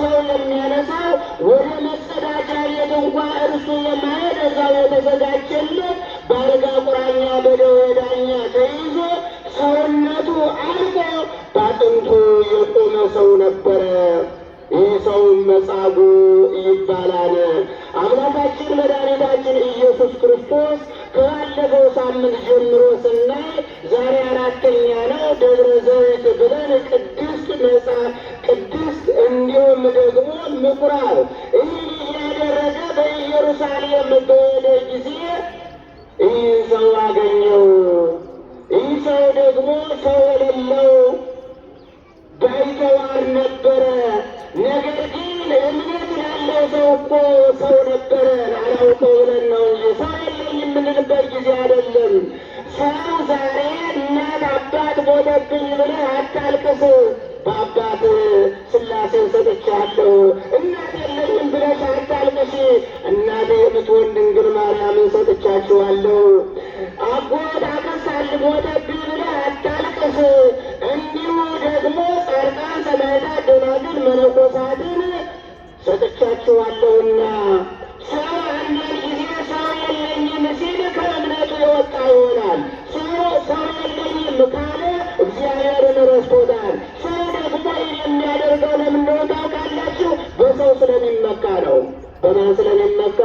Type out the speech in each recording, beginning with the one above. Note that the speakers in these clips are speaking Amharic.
ሰው የሚያነሳው ወደ መጸዳጃ ቤት እንኳ እርሱ የማይሄድ እዛው የተዘጋጀለት በአልጋ ቁራኛ በደዌ ዳኛ ተይዞ ሰውነቱ አልቆ በአጥንቱ የቆመ ሰው ነበረ። ይህ ሰው መጻጉዕ ይባላል። አምላካችን መድኃኒታችን ኢየሱስ ክርስቶስ ከባለፈው ሳምንት ጀምሮ ስናይ ዛሬ አራተኛ ነው። ደብረ ዘይት ብለን ቅድስት ቅድስት እንዲሁም ደግሞ ምኩራብ ይህ እያደረገ በኢየሩሳሌም በሄደ ጊዜ ይህ ሰው አገኘው። ይህ ሰው ደግሞ ሰው የሌለው ባይተዋር ነበረ። ነገር ግን እምነት ላለው ሰው እኮ ሰው ነበረ። አላውቀው ብለን ነው እንጂ ሰው የለኝ የምንልበት ጊዜ አይደለም። ሰው ዛሬ እናት አባት ሞተብኝ ብለህ አታልቅስ። በአባት ሥላሴን ሰጥቻለሁ። እናት የለኝም ብለሽ አታልቅሽ። እናቴ የምትሆን ድንግል ማርያምን ሰጥቻችኋለሁ። አጎት አክስት ሞተብኝ ብለህ አታልቅስ። እንዲሁ ደግሞ ጻድቃን ሰማዕታት ደናግል መነኮሳትን ሰጥቻችኋለሁና ሰው አንዳንድ ጊዜ ሰው የለኝም ሲል ከእምነቱ የወጣ ይሆናል። ሰው የለኝም ካለ እግዚአብሔርን ረስቶታል። ሰው ደግሞ የሚያደርገው ለምን እንደሆነ ታውቃላችሁ? በሰው ስለሚመካ ነው። በማን ስለሚመካ?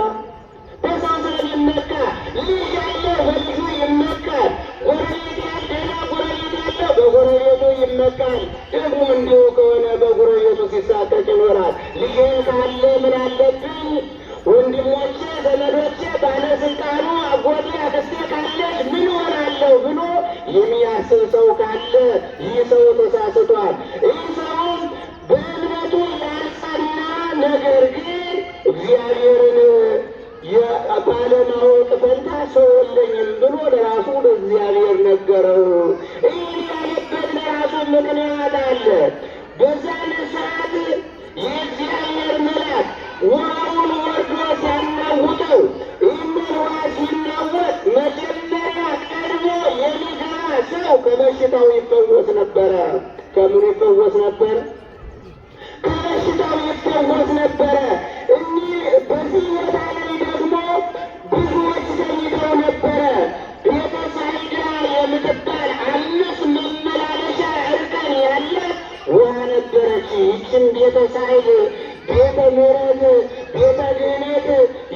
በሰው ስለሚመካ። ልጅ ያለው በልጁ ይመካል። ጎረቤት ያለ ጎረቤት ያለው በጎረቤቱ ይመካል። ደግሞ እንዲሁ ከሆነ በጎረቤቱ ሲሳቀቅ ይኖራል። ልጄ ካለ ምን አለብኝ፣ ወንድሞቼ ዘመዶቼ ባለስልጣኑ አጎቴ አክስቴ ካለች ምን ሆናለሁ ብሎ የሚያስብ ሰው ካለ ይህ ሰው ተሳስቷል። ይህ ሰውም በእምነቱ ያልጸና ነገር ግን እግዚአብሔርን ባለማወቅ ፈንታ ሰው የለኝም ብሎ ለራሱ ለእግዚአብሔር ነገረው። ይህ ያለበት ለራሱ ምክንያት አለ። በዛን ሰዓት የእግዚአብሔር መልአክ ውሃውን ወርዶ ሲያናውጠው ይህንን ውሃ ሲናወጥ መጀመሪያ ቀድሞ የሚገባ ሰው ከበሽታው ይፈወስ ነበረ። ከምኑ ይፈወስ ነበር? ከበሽታው ይፈወስ ነበረ። በዚህ ቦታ ላይ ደግሞ ብዙዎች ተኝተው ነበረ። ቤተ ሳይዳ የምትባል 5 መመላለሻ እርከን ያላት ውሃ ነበረች። ይችን ቤተ ሳይድ ቤተ ምሕረት ቤተ ድኅነት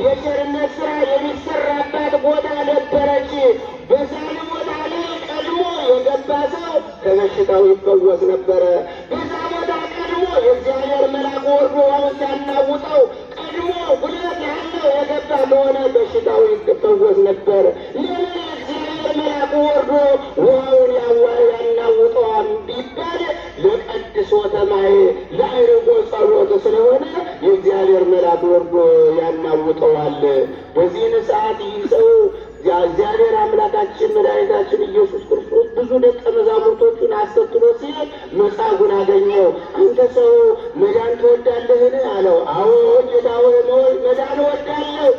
የቸርነት ሥራ የሚሰራባት ቦታ ነበረች። በዛን ቦታ ላይ ቀድሞ የገባ ሰው ከበሽታው ይፈወስ ነበረ። በዛ ቦታ ቀድሞ የእግዚአብሔር መልአክ ወርዶ ውሃውን ሲያናውጠው ቀድሞ ጉልበት ያለው የገባ ከሆነ በሽታው ይፈወስ ነበር። ለምን የእግዚአብሔር መልአክ ወርዶ ውሃውን ያናውጠዋል ቢባል ለቀድሶተ ማይ ለአይርጎ ጸሎት ስለሆነ የእግዚአብሔር መልአክ ወርዶ ያናውጠዋል። በዚህን ሰዓት ይህ ሰው እግዚአብሔር አምላካችን መድኃኒታችን ኢየሱስ ክርስቶስ ብዙ ደቀ መዛሙርቶቹን አስከትሎ ሲሄድ መጻጉዕን አገኘው። አንተ ሰው መዳን ትወዳለህን? አለው። አዎ ጌታ ሆይ መዳን እወዳለሁ።